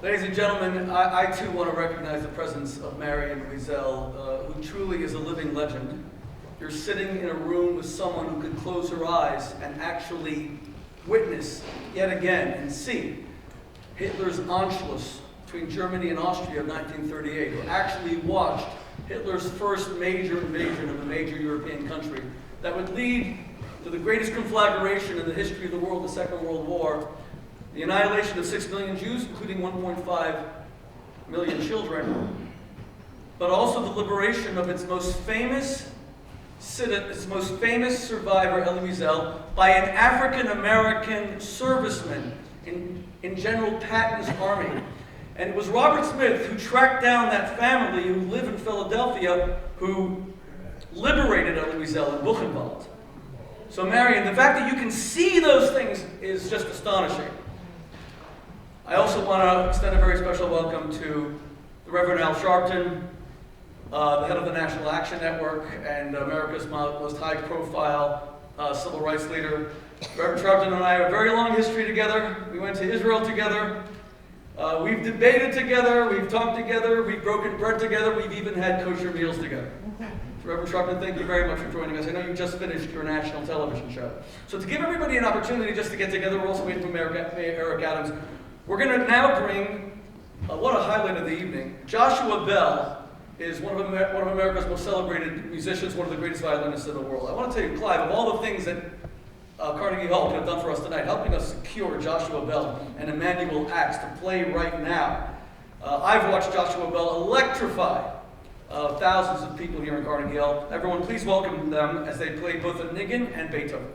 Ladies and gentlemen, I too want to recognize the presence of Marion Wiesel, who truly is a living legend. You're sitting in a room with someone who could close her eyes and actually witness yet again and see Hitler's Anschluss between Germany and Austria of 1938, who actually watched Hitler's first major invasion of a major European country that would lead to the greatest conflagration in the history of the world, the Second World War, the annihilation of 6 million Jews, including 1.5 million children, but also the liberation of its most famous survivor, Elie Wiesel, by an African-American serviceman in General Patton's army. And it was Robert Smith who tracked down that family who lived in Philadelphia who liberated Elie Wiesel in Buchenwald. So Marion, the fact that you can see those things is just astonishing. I also want to extend a very special welcome to the Reverend Al Sharpton, the head of the National Action Network and America's most high-profile civil rights leader. Reverend Sharpton and I have a very long history together. We went to Israel together. We've debated together. We've talked together. We've broken bread together. We've even had kosher meals together. So Reverend Sharpton, thank you very much for joining us. I know you just finished your national television show. So to give everybody an opportunity just to get together, we're also waiting for Mayor Eric Adams. We're going to now bring, what a highlight of the evening, Joshua Bell is one of America's most celebrated musicians, one of the greatest violinists in the world. I want to tell you, Clive, of all the things that Carnegie Hall could have done for us tonight, helping us secure Joshua Bell and Emmanuel Axe to play right now. I've watched Joshua Bell electrify thousands of people here in Carnegie Hall. Everyone, please welcome them as they play both a Niggin and Beethoven.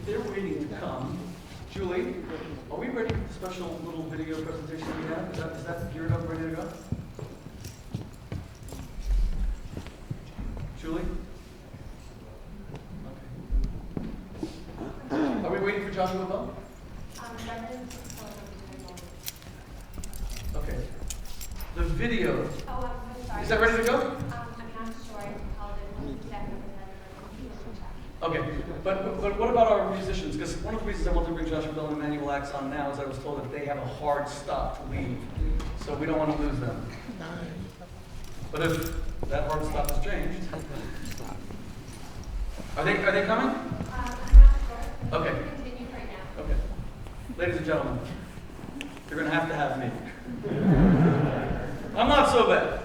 They're waiting to come. Julie, are we ready for the special little video presentation we have? Is that geared up, ready to go? Julie? Okay. Are we waiting for Joshua Bell? Okay. The video. Oh, I'm sorry. Is that ready to go? I'm not sure. I called in exactly. Okay, but what about our musicians? Because one of the reasons I want to bring Joshua Bell and Emmanuel Axe on now is I was told that they have a hard stop to leave, so we don't want to lose them. But if that hard stop has changed, are they coming? I'm not sure. Okay. Continue right now. Okay, ladies and gentlemen, you're going to have me. I'm not so bad.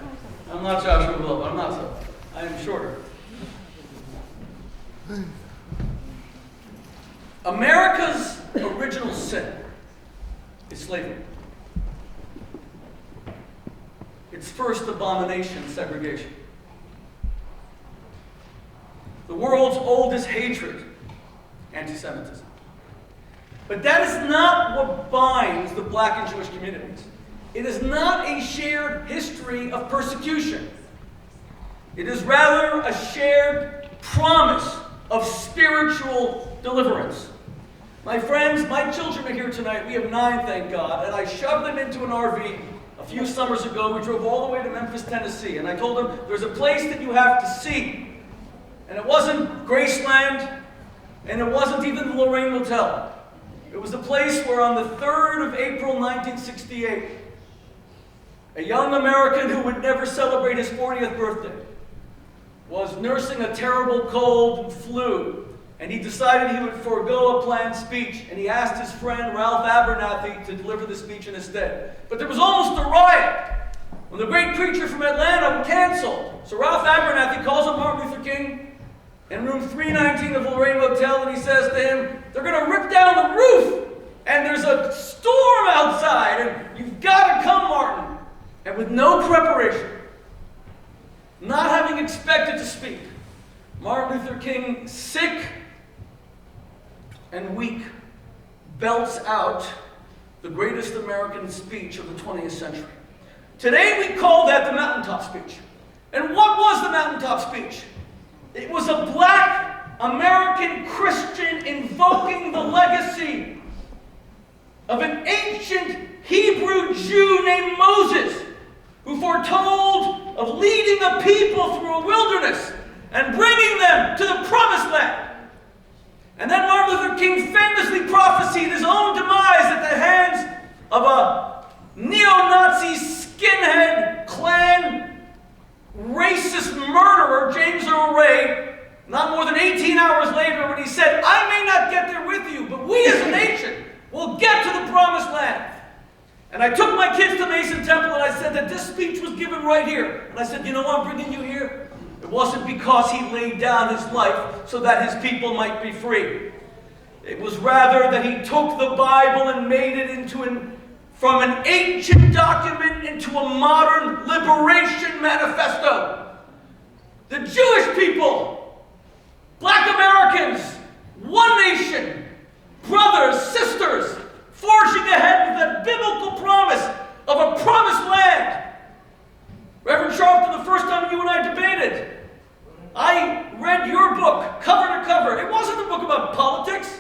I'm not Joshua Bell, but I'm not so. I am shorter. America's original sin is slavery. Its first abomination, segregation. The world's oldest hatred, anti-Semitism. But that is not what binds the black and Jewish communities. It is not a shared history of persecution. It is rather a shared promise of spiritual deliverance. My friends, my children are here tonight. We have 9, thank God. And I shoved them into an RV a few summers ago. We drove all the way to Memphis, Tennessee. And I told them, there's a place that you have to see. And it wasn't Graceland, and it wasn't even the Lorraine Hotel. It was a place where on the 3rd of April, 1968, a young American who would never celebrate his 40th birthday was nursing a terrible cold and flu, and he decided he would forego a planned speech, and he asked his friend Ralph Abernathy to deliver the speech in his stead. But there was almost a riot when the great preacher from Atlanta canceled. So Ralph Abernathy calls up Martin Luther King in room 319 of the Lorraine Hotel, and he says to him, they're going to rip down the roof, and there's a storm outside, and you've got to come, Martin. And with no preparation, not having expected to speak, Martin Luther King, sick and weak, belts out the greatest American speech of the 20th century. Today we call that the mountaintop speech. And what was the mountaintop speech? It was a black American Christian invoking the legacy of an ancient Hebrew Jew named Moses, who foretold of leading a people through a wilderness and bringing them to the promised land. And then Martin Luther King famously prophesied his own demise at the hands of a neo-Nazi skinhead Klan racist murderer, James Earl Ray, not more than 18 hours later, when he said, "I may not get there with you, but we as a nation will get to the promised land." And I took my kids to Mason Temple and I said that this speech was given right here. And I said, "You know why I'm bringing you here? It wasn't because he laid down his life so that his people might be free. It was rather that he took the Bible and made it from an ancient document into a modern liberation manifesto. The Jewish people, black Americans, one nation, brothers, sisters, forging ahead with that biblical promise of a promised land." Reverend Sharpton, the first time you and I debated, I read your book cover to cover. It wasn't a book about politics.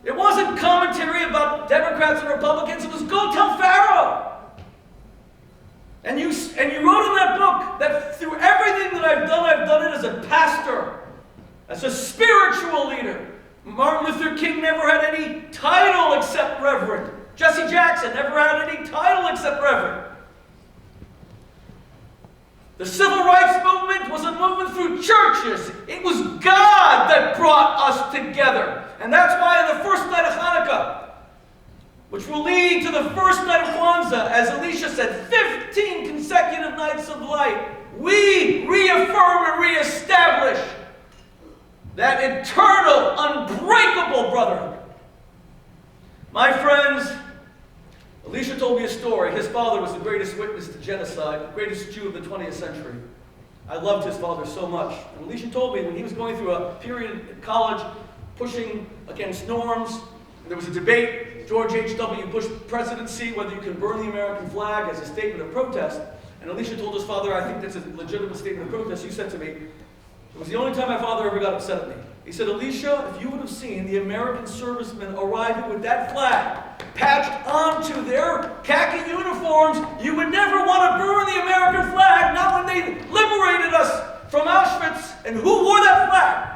It wasn't commentary about Democrats and Republicans. It was go tell Pharaoh. And you wrote in that book that through everything that I've done it as a pastor, as a spiritual leader. Martin Luther King never had any title except Reverend. Jesse Jackson never had any title except Reverend. The Civil Rights Movement was a movement through churches. It was God that brought us together. And that's why on the first night of Hanukkah, which will lead to the first night of Kwanzaa, as Alicia said, 15 consecutive nights of light, we reaffirm and reestablish that eternal, unbreakable brotherhood. My friends, Alicia told me a story. His father was the greatest witness to genocide, the greatest Jew of the 20th century. I loved his father so much. And Alicia told me when he was going through a period at college, pushing against norms, and there was a debate, George H.W. Bush presidency, whether you can burn the American flag as a statement of protest. And Alicia told his father, "I think that's a legitimate statement of protest." You said to me, it was the only time my father ever got upset at me. He said, "Alicia, if you would have seen the American servicemen arriving with that flag patched onto their khaki uniforms, you would never want to burn the American flag, not when they liberated us from Auschwitz." And who wore that flag?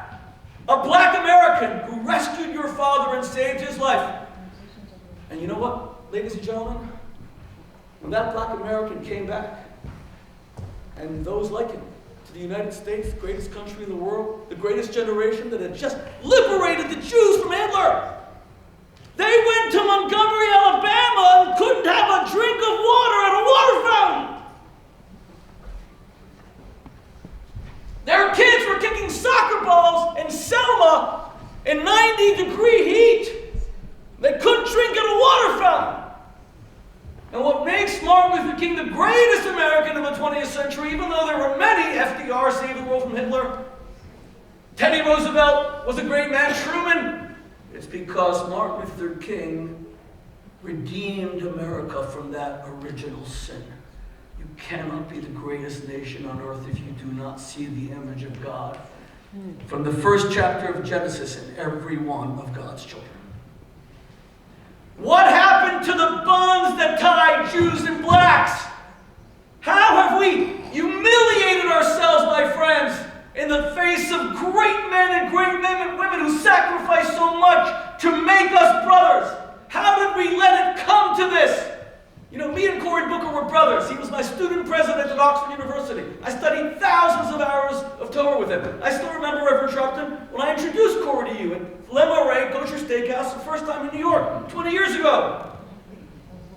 A black American who rescued your father and saved his life. And you know what, ladies and gentlemen? When that black American came back, and those like him, to the United States, the greatest country in the world, the greatest generation that had just liberated the Jews from Hitler, they went to Montgomery, Alabama, and couldn't have a drink of water at a water fountain. Their kids were kicking soccer balls in Selma in 90-degree heat. They couldn't drink at a water fountain. And what makes Martin Luther King the greatest American of the 20th century, even though there were many, FDR saved the world from Hitler, Teddy Roosevelt was a great man, Truman, it's because Martin Luther King redeemed America from that original sin. You cannot be the greatest nation on earth if you do not see the image of God from the first chapter of Genesis in every one of God's children. What happened to the bonds that tied Jews and blacks? How have we humiliated ourselves, my friends, in the face of great men and great women who sacrificed so much to make us brothers? How did we let it come to this? You know, me and Cory Booker were brothers. He was my student president at Oxford University. I studied thousands of hours of Torah with him. I still remember, Reverend Sharpton, when I introduced Cory to you at Le Marais Kosher Steakhouse the first time in New York, 20 years ago.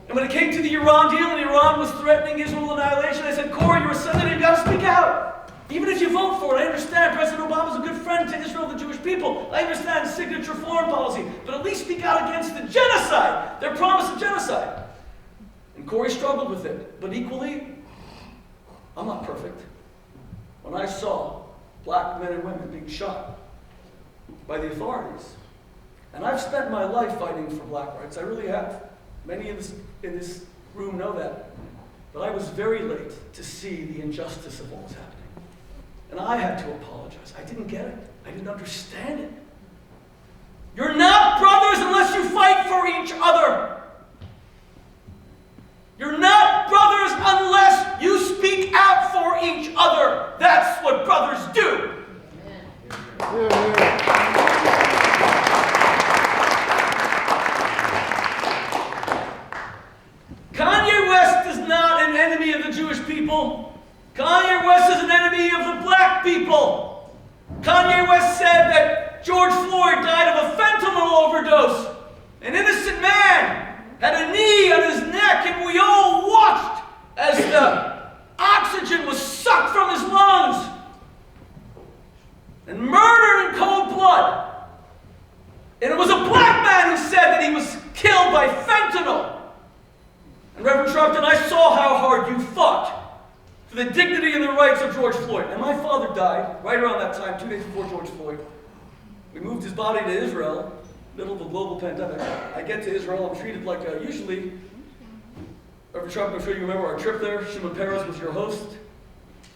And when it came to the Iran deal, and Iran was threatening Israel annihilation, I said, "Cory, you're a senator, you've got to speak out. Even if you vote for it, I understand President Obama's a good friend to Israel and the Jewish people. I understand signature foreign policy, but at least speak out against the genocide, their promise of genocide." And Cory struggled with it, but equally, I'm not perfect. When I saw black men and women being shot by the authorities, and I've spent my life fighting for black rights, I really have. Many in this room know that. But I was very late to see the injustice of what was happening. And I had to apologize. I didn't get it. I didn't understand it. You're not brothers unless you fight for each other. You're not brothers unless you speak out for each other. That's what brothers do. Kanye West is not an enemy of the Jewish people. Kanye West is an enemy of the black people. Kanye West said that George Floyd died of a fentanyl overdose. An innocent man had a knee on his neck, and we all watched as the oxygen was sucked from his lungs. And murdered in cold blood. And it was a black man who said that he was killed by fentanyl. And Reverend Sharpton, I saw how hard you fought for the dignity and the rights of George Floyd. And my father died right around that time, 2 days before George Floyd. We moved his body to Israel, middle of a global pandemic. I get to Israel, I'm treated like usually. Reverend Sharpton, I'm sure you remember our trip there. Shimon Peres was your host,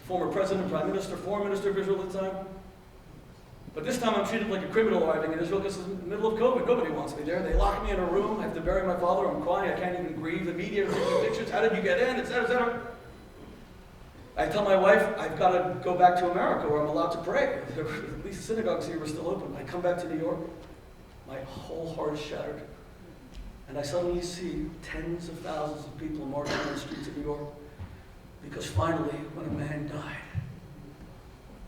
former president, prime minister, foreign minister of Israel at the time. But this time I'm treated like a criminal arriving in Israel because it's in the middle of COVID. Nobody wants me there. They lock me in a room. I have to bury my father. I'm crying. I can't even breathe. The media are taking pictures. How did you get in? Et cetera, et cetera. I tell my wife, I've got to go back to America where I'm allowed to pray. At least the synagogues here were still open. I come back to New York. My whole heart is shattered. And I suddenly see tens of thousands of people marching on the streets of New York because finally, when a man died,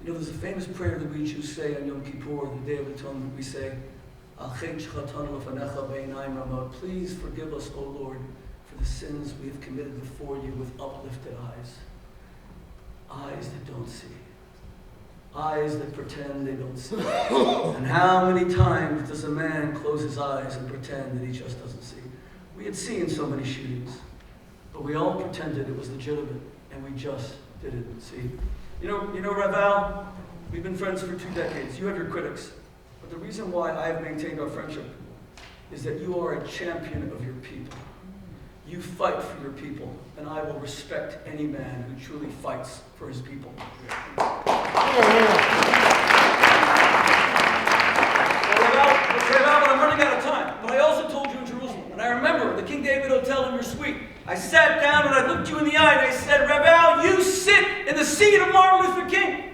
you know, there's a famous prayer that we Jews say on Yom Kippur, the Day of Atonement. We say, please forgive us, O Lord, for the sins we have committed before you with uplifted eyes. Eyes that don't see. Eyes that pretend they don't see. And how many times does a man close his eyes and pretend that he just doesn't see? We had seen so many shootings, but we all pretended it was legitimate, and we just didn't see. You know, Raval, we've been friends for 2 decades. You have your critics. But the reason why I have maintained our friendship is that you are a champion of your people. You fight for your people, and I will respect any man who truly fights for his people. Well, Raval, I'm running out of time. But I also told you in Jerusalem, and I remember the King David Hotel in your suite. I sat down and I looked you in the eye and I said, Raval, you sit in the seat of Martin Luther King.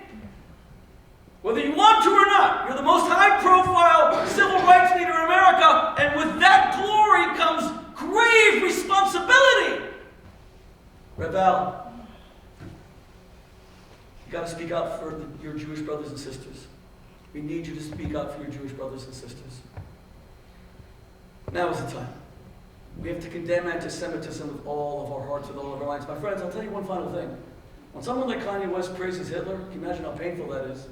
Whether you want to or not, you're the most high-profile civil rights leader in America, and with that glory comes grave responsibility. Raval, you got to speak out for your Jewish brothers and sisters. We need you to speak out for your Jewish brothers and sisters. Now is the time. We have to condemn anti-Semitism with all of our hearts, with all of our minds. My friends, I'll tell you one final thing. When someone like Kanye West praises Hitler, can you imagine how painful that is?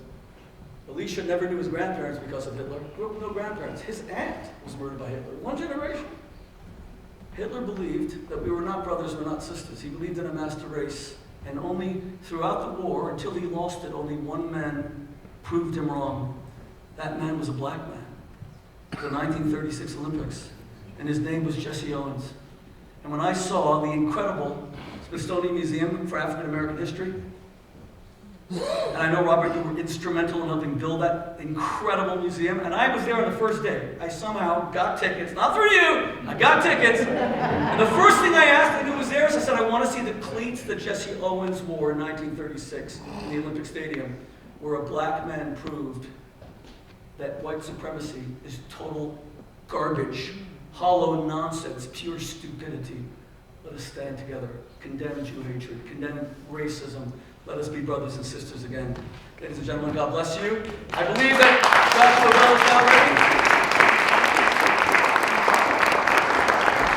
Elisha never knew his grandparents because of Hitler. Grew up with no grandparents. His aunt was murdered by Hitler. 1 generation. Hitler believed that we were not brothers, we're not sisters. He believed in a master race. And only throughout the war, until he lost it, only one man proved him wrong. That man was a black man. The 1936 Olympics. And his name was Jesse Owens. And when I saw the incredible Smithsonian Museum for African American History, and I know, Robert, you were instrumental in helping build that incredible museum, and I was there on the first day. I somehow got tickets, not through you, I got tickets. And the first thing I asked who was there is I said, I want to see the cleats that Jesse Owens wore in 1936 in the Olympic Stadium, where a black man proved that white supremacy is total garbage. Hollow nonsense, pure stupidity. Let us stand together, condemn Jew hatred, condemn racism. Let us be brothers and sisters again. Ladies and gentlemen, God bless you. I believe that God's will is now ready.